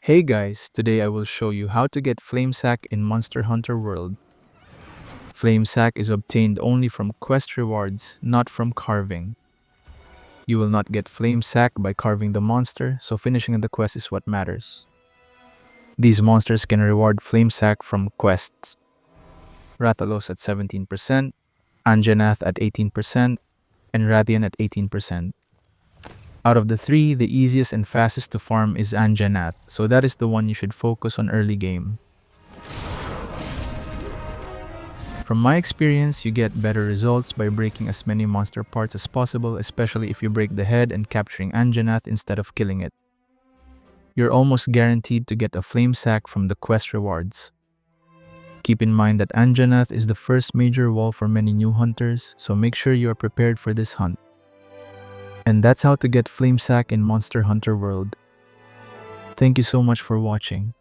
Hey guys, today I will show you how to get Flame Sac in Monster Hunter World. Flame Sac is obtained only from quest rewards, not from carving. You will not get Flame Sac by carving the monster, so finishing the quest is what matters. These monsters can reward Flame Sac from quests. Rathalos at 17%, Anjanath at 18%, and Rathian at 18%. Out of the three, the easiest and fastest to farm is Anjanath, so that is the one you should focus on early game. From my experience, you get better results by breaking as many monster parts as possible, especially if you break the head and capturing Anjanath instead of killing it. You're almost guaranteed to get a Flame Sac from the quest rewards. Keep in mind that Anjanath is the first major wall for many new hunters, so make sure you are prepared for this hunt. And that's how to get Flame Sac in Monster Hunter World. Thank you so much for watching.